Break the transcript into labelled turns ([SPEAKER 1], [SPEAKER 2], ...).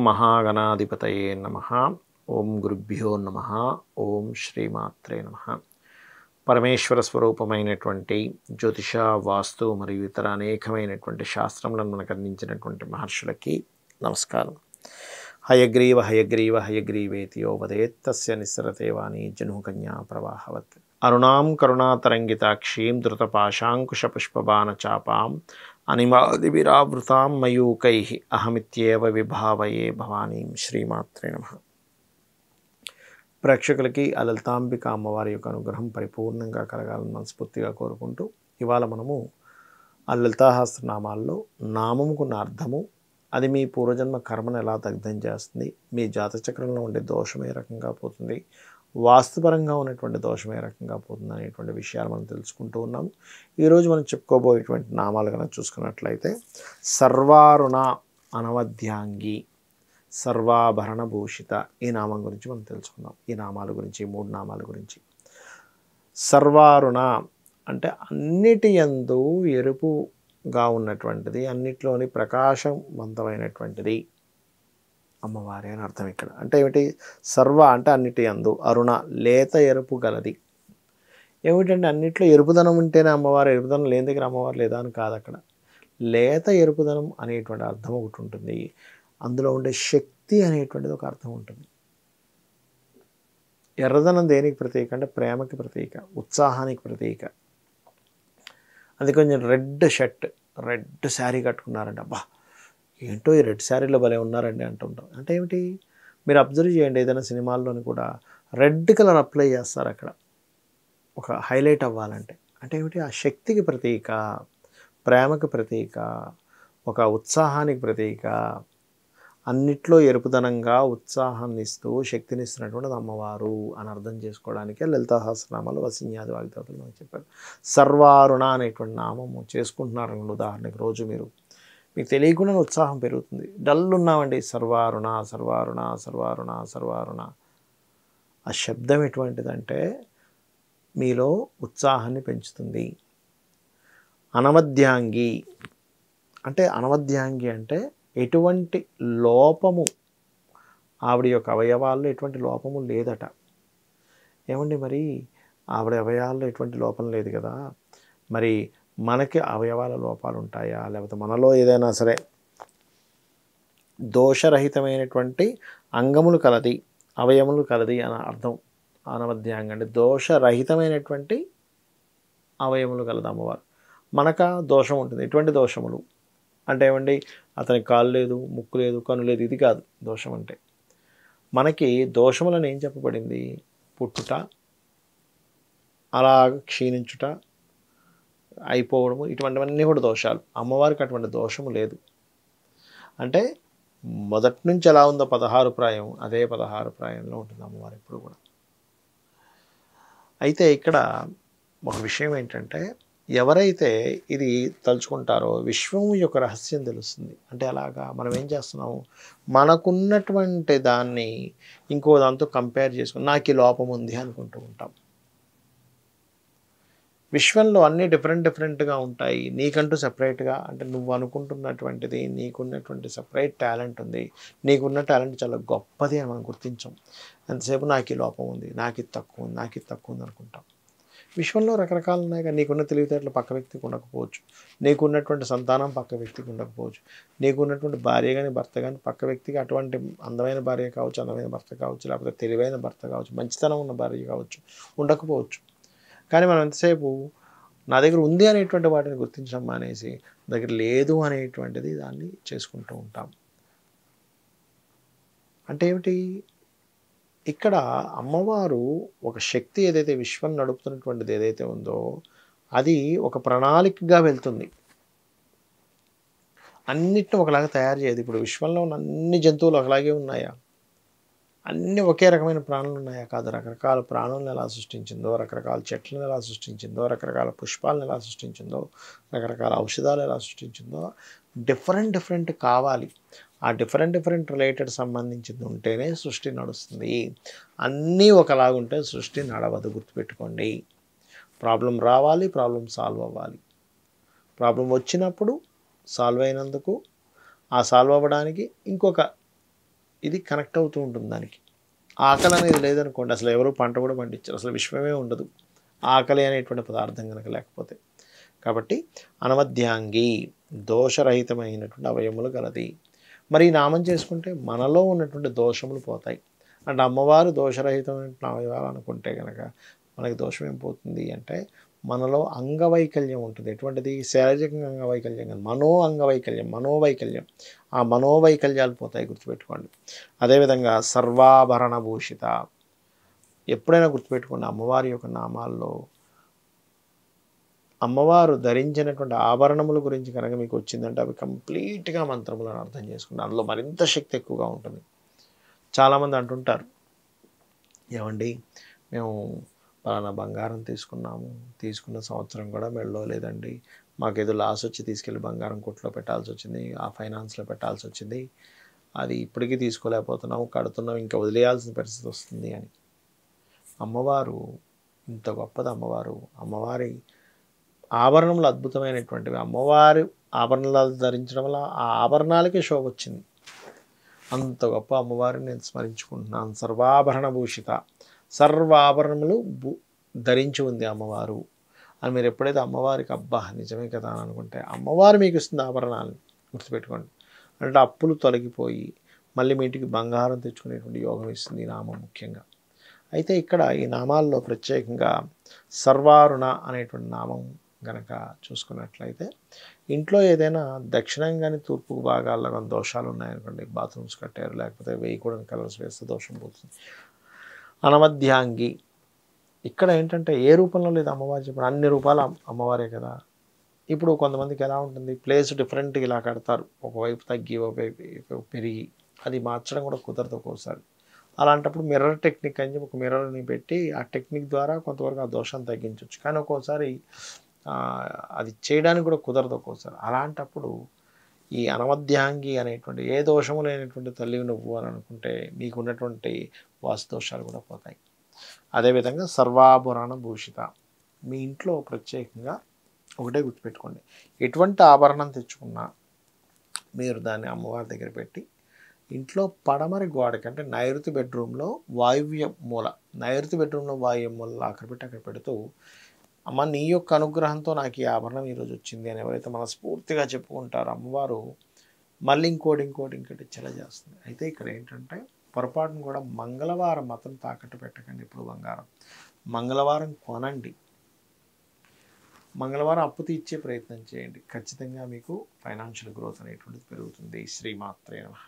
[SPEAKER 1] మహాగణాధిపతయే నమః. ఓం గురుభ్యో నమః. ఓం శ్రీమాత్రే నమః. పరమేశ్వర స్వరూపమైనటువంటి జ్యోతిష, వాస్తు మరియు ఇతర అనేకమైనటువంటి శాస్త్రములను మనకు అందించినటువంటి మహర్షులకి నమస్కారం. హయగ్రీవ హయగ్రీవ హయగ్రీవేతి యో వదేత్ తస్య నిస్సరతే వాణి జనుకన్యా ప్రవాహవత్. అరుణాం కరుణాతరంగితాక్షీం ధృతపాశాంకుశపుష్పబాణచాపాం అనిమాదివిరావృతాం మయూకైః అహమిత్యేవ విభావయే భవానీం. శ్రీమాత్రే నమః. ప్రేక్షకులకి ఆ లలితాంబిక అమ్మవారి యొక్క అనుగ్రహం పరిపూర్ణంగా కలగాలని మనస్ఫూర్తిగా కోరుకుంటూ, ఇవాళ మనము ఆ లలితాసహస్రనామాల్లో నామముకున్న అర్థము, అది మీ పూర్వజన్మ కర్మను ఎలా దగ్ధం చేస్తుంది, మీ జాతచక్రంలో ఉండే దోషం ఏ రకంగా పోతుంది, వాస్తుపరంగా ఉన్నటువంటి దోషం ఏ రకంగా పోతుంది అనేటువంటి విషయాలు మనం తెలుసుకుంటూ ఉన్నాము. ఈరోజు మనం చెప్పుకోబోయేటువంటి నామాలు కనుక చూసుకున్నట్లయితే, సర్వారుణ అనవద్యాంగి సర్వాభరణ భూషిత, ఈ నామం గురించి మనం తెలుసుకుందాం. ఈ నామాల గురించి, ఈ 3 నామాల గురించి. సర్వారుణ అంటే అన్నిటి యందు ఎరుపుగా ఉన్నటువంటిది, అన్నిట్లోని ప్రకాశవంతమైనటువంటిది అమ్మవారి అని అర్థం. ఇక్కడ అంటే ఏమిటి? సర్వ అంటే అన్నిటి యందు, అరుణ లేత ఎరుపు గలది. ఏమిటంటే అన్నిట్లో ఎరుపుదనం ఉంటేనే అమ్మవారు, ఎరుపుదనం లేని దగ్గర అమ్మవారు లేదా అని కాదు. అక్కడ లేత ఎరుపుదనం అనేటువంటి అర్థం ఒకటి ఉంటుంది. అందులో ఉండే శక్తి అనేటువంటిది ఒక అర్థం ఉంటుంది. ఎర్రదనం దేనికి ప్రతీక అంటే ప్రేమకి ప్రతీక, ఉత్సాహానికి ప్రతీక. అది కొంచెం రెడ్ షర్ట్, రెడ్ శారీ కట్టుకున్నారండి, అబ్బా ఏంటో ఈ రెడ్ శారీలో భలే ఉన్నారండి అంటుంటాం. అంటే ఏమిటి? మీరు అబ్జర్వ్ చేయండి, ఏదైనా సినిమాల్లోని కూడా రెడ్ కలర్ అప్లై చేస్తారు అక్కడ ఒక హైలైట్ అవ్వాలంటే. అంటే ఏమిటి? ఆ శక్తికి ప్రతీక, ప్రేమకి ప్రతీక, ఒక ఉత్సాహానికి ప్రతీక. అన్నిట్లో ఎరుపుదనంగా ఉత్సాహాన్ని ఇస్తూ శక్తినిస్తున్నటువంటిది అమ్మవారు అని అర్థం చేసుకోవడానికే లలితా సహస్రనామాలు వసిన్యాది వాగ్దేవతలు మనకు చెప్పారు. సర్వారుణ అనేటువంటి నామము చేసుకుంటున్నారండి. ఉదాహరణకి రోజు మీకు తెలియకుండా ఉత్సాహం పెరుగుతుంది. డల్ ఉన్నామండి, సర్వారుణ సర్వారుణ సర్వారుణ సర్వారుణ. ఆ శబ్దం ఎటువంటిదంటే మీలో ఉత్సాహాన్ని పెంచుతుంది. అనవద్యాంగి అంటే, అనవద్యాంగి అంటే ఎటువంటి లోపము, ఆవిడ యొక్క అవయవాల్లో ఎటువంటి లోపము లేదట. ఏమండి మరి ఆవిడ అవయవాల్లో ఎటువంటి లోపం లేదు కదా, మరి మనకి అవయవాల లోపాలు ఉంటాయా? లేకపోతే మనలో ఏదైనా సరే దోషరహితమైనటువంటి అంగములు కలది, అవయములు కలది అని అర్థం. అనవద్యాంగ అంటే దోషరహితమైనటువంటి అవయములు కలదు అమ్మవారు. మనక దోషం ఉంటుంది. ఎటువంటి దోషములు అంటే ఏమండి? అతనికి కాలు లేదు, ముక్కు లేదు, కన్ను లేదు, ఇది కాదు దోషం అంటే. మనకి దోషములను ఏం చెప్పబడింది? పుట్టుట, అలా క్షీణించుట, అయిపోవడము, ఇటువంటివన్నీ కూడా దోషాలు. అమ్మవారికి అటువంటి దోషము లేదు. అంటే మొదటి నుంచి ఎలా ఉందో 16 ప్రాయం, అదే 16 ప్రాయంలో ఉంటుంది అమ్మవారు ఎప్పుడు కూడా. అయితే ఇక్కడ ఒక విషయం ఏంటంటే, ఎవరైతే ఇది తలుచుకుంటారో విశ్వం యొక్క రహస్యం తెలుస్తుంది. అంటే అలాగా మనం ఏం చేస్తున్నాము, మనకున్నటువంటి దాన్ని ఇంకో దాంతో కంపేర్ చేసుకుని నాకు ఈ లోపం ఉంది అనుకుంటూ ఉంటాం. విశ్వంలో అన్నీ డిఫరెంట్గా ఉంటాయి. నీకంటూ సపరేట్గా, అంటే నువ్వు అనుకుంటున్నటువంటిది, నీకున్నటువంటి సపరేట్ టాలెంట్ ఉంది. నీకున్న టాలెంట్ చాలా గొప్పది అని మనం గుర్తించాం. ఎంతసేపు నాకు ఈ లోపం ఉంది, నాకు ఇది తక్కువ ఉంది, నాకు ఇది తక్కువ ఉంది అనుకుంటాం. విశ్వంలో రకరకాలు ఉన్నాయి. కానీ నీకున్న తెలివితేటలు పక్క వ్యక్తికి ఉండకపోవచ్చు, నీకున్నటువంటి సంతానం పక్క వ్యక్తికి ఉండకపోవచ్చు, నీకున్నటువంటి భార్య కానీ భర్త కానీ పక్క వ్యక్తికి అటువంటి అందమైన భార్య కావచ్చు, అందమైన భర్త కావచ్చు, లేకపోతే తెలివైన భర్త కావచ్చు, మంచితనం ఉన్న భార్య కావచ్చు, ఉండకపోవచ్చు. కానీ మనం ఎంతసేపు నా దగ్గర ఉంది అనేటువంటి వాటిని గుర్తించడం మానేసి దగ్గర లేదు అనేటువంటిది దాన్ని చేసుకుంటూ ఉంటాం. అంటే ఏమిటి? ఇక్కడ అమ్మవారు ఒక శక్తి ఏదైతే విశ్వం నడుపుతున్నటువంటిది ఏదైతే ఉందో అది ఒక ప్రణాళికగా వెళ్తుంది. అన్నిటిని ఒకలాగా తయారు చేయదు. ఇప్పుడు విశ్వంలో ఉన్న అన్ని జంతువులు ఒకలాగే ఉన్నాయా? అన్నీ ఒకే రకమైన ప్రాణులు ఉన్నాయా? కాదు. రకరకాల ప్రాణులను ఎలా సృష్టించిందో, రకరకాల చెట్లను ఎలా సృష్టించిందో, రకరకాల పుష్పాలను ఎలా సృష్టించిందో, రకరకాల ఔషధాలు ఎలా సృష్టించిందో, డిఫరెంట్ కావాలి. ఆ డిఫరెంట్ రిలేటెడ్ సంబంధించింది ఉంటేనే సృష్టి నడుస్తుంది. అన్నీ ఒకలాగుంటే సృష్టి నడవదు. గుర్తుపెట్టుకోండి. ప్రాబ్లం రావాలి, ప్రాబ్లం సాల్వ్ అవ్వాలి. ప్రాబ్లం వచ్చినప్పుడు సాల్వ్ అయినందుకు, ఆ సాల్వ్ అవ్వడానికి ఇంకొక ఇది కనెక్ట్ అవుతూ ఉంటుంది దానికి. ఆకలి అనేది లేదనుకోండి అసలు ఎవరు పంట కూడా పండించరు, అసలు విశ్వమే ఉండదు ఆకలి అనేటువంటి పదార్థం కనుక లేకపోతే. కాబట్టి అనవద్యాంగి దోషరహితమైనటువంటి అవయములు గలది. మరి ఈ నామం చేసుకుంటే మనలో ఉన్నటువంటి దోషములు పోతాయి. అంటే అమ్మవారు దోషరహితమైన అవయవాలు అనుకుంటే కనుక మనకి దోషం ఏం పోతుంది అంటే మనలో అంగవైకల్యం ఉంటుంది. ఎటువంటిది? శారీరకంగా అంగవైకల్యం కాదు, అంగవైకల్యం, మనోవైకల్యం. ఆ మనోవైకల్యాలు పోతాయి, గుర్తుపెట్టుకోండి. అదేవిధంగా సర్వాభరణ భూషిత. ఎప్పుడైనా గుర్తుపెట్టుకోండి, అమ్మవారి యొక్క నామాల్లో అమ్మవారు ధరించినటువంటి ఆభరణముల గురించి కనుక మీకు వచ్చిందంటే అవి కంప్లీట్గా మంత్రములను అర్థం చేసుకుంటే అందులో మరింత శక్తి ఎక్కువగా ఉంటుంది. చాలామంది అంటుంటారు, ఏమండి మేము పలానా బంగారం తీసుకున్న సంవత్సరం కూడా మెళ్ళో లేదండి, మాకేదో లాస్ వచ్చి తీసుకెళ్ళి బంగారం కొట్లో పెట్టాల్సి వచ్చింది, ఆ ఫైనాన్స్లో పెట్టాల్సి వచ్చింది, అది ఇప్పటికీ తీసుకోలేకపోతున్నాము, కడుతున్నాం, ఇంకా వదిలేయాల్సిన పరిస్థితి వస్తుంది అని. అమ్మవారు ఇంత గొప్పది. అమ్మవారి ఆభరణములు అద్భుతమైనటువంటివి. అమ్మవారి ఆభరణాలు ధరించడం వల్ల ఆ ఆభరణాలకే శోభ వచ్చింది. అంత గొప్ప అమ్మవారిని నేను స్మరించుకుంటున్నాను. సర్వాభరణ భూషిత, సర్వాభరణములు ధరించి ఉంది అమ్మవారు అని మీరు ఎప్పుడైతే అమ్మవారికి అబ్బా నిజమే కదా అని అనుకుంటే అమ్మవారు మీకు ఇస్తుంది ఆభరణాలను, గుర్తుపెట్టుకోండి. అంటే అప్పులు తొలగిపోయి మళ్ళీ మీ ఇంటికి బంగారం తెచ్చుకునేటువంటి యోగం ఇస్తుంది ఈ నామం ముఖ్యంగా. అయితే ఇక్కడ ఈ నామాల్లో ప్రత్యేకంగా సర్వారుణ అనేటువంటి నామం గనక చూసుకున్నట్లయితే ఇంట్లో ఏదైనా దక్షిణం కానీ తూర్పు భాగాల్లో కానీ దోషాలు ఉన్నాయనుకోండి, బాత్రూమ్స్ కట్టారు లేకపోతే వేయకూడని కలర్స్ వేస్తే దోషం పోతుంది. అనవద్యాంగి ఇక్కడ ఏంటంటే ఏ రూపంలో లేదు అమ్మవారు చెప్పిన అన్ని రూపాలు అమ్మవారే కదా. ఇప్పుడు కొంతమందికి ఎలా ఉంటుంది, ప్లేస్ డిఫరెంట్గా ఇలా కడతారు, ఒకవైపు తగ్గి ఒకవైపు పెరిగి, అది మార్చడం కూడా కుదరదు ఒక్కోసారి. అలాంటప్పుడు మిర్రర్ టెక్నిక్ అని చెప్పి ఒక మిర్రర్ని పెట్టి ఆ టెక్నిక్ ద్వారా కొంతవరకు ఆ దోషాన్ని తగ్గించవచ్చు. కానీ ఒక్కోసారి అది చేయడానికి కూడా కుదరదు ఒక్కోసారి. అలాంటప్పుడు ఈ అనవద్యాంగి అనేటువంటి ఏ దోషము లేనటువంటి తల్లివి నువ్వు అని అనుకుంటే మీకు ఉన్నటువంటి వాస్తు దోషాలు కూడా పోతాయి. అదేవిధంగా సర్వాభరణ భూషిత, మీ ఇంట్లో ప్రత్యేకంగా ఒకటే గుర్తుపెట్టుకోండి, ఎటువంటి ఆభరణం తెచ్చుకున్నా మీరు దాన్ని అమ్మవారి దగ్గర పెట్టి ఇంట్లో పడమరి గోడకి అంటే నైరుతి బెడ్రూమ్లో వాయువ్య మూల, నైరుతి బెడ్రూమ్లో వాయువ్య మూల అక్కడ పెడుతూ అమ్మ నీ యొక్క అనుగ్రహంతో నాకు ఈ ఆభరణం ఈరోజు వచ్చింది అని ఎవరైతే మనస్ఫూర్తిగా చెప్పుకుంటారో అమ్మవారు మళ్ళీ ఇంకోటి ఇచ్చేలా చేస్తుంది. అయితే ఇక్కడ ఏంటంటే పొరపాటును కూడా మంగళవారం మాత్రం తాకట్టు పెట్టకండి. ఇప్పుడు బంగారం మంగళవారం కొనండి, మంగళవారం అప్పు తీర్చే ప్రయత్నం చేయండి. ఖచ్చితంగా మీకు ఫైనాన్షియల్ గ్రోత్ అనేటువంటిది పెరుగుతుంది. శ్రీమాత్రే నమః.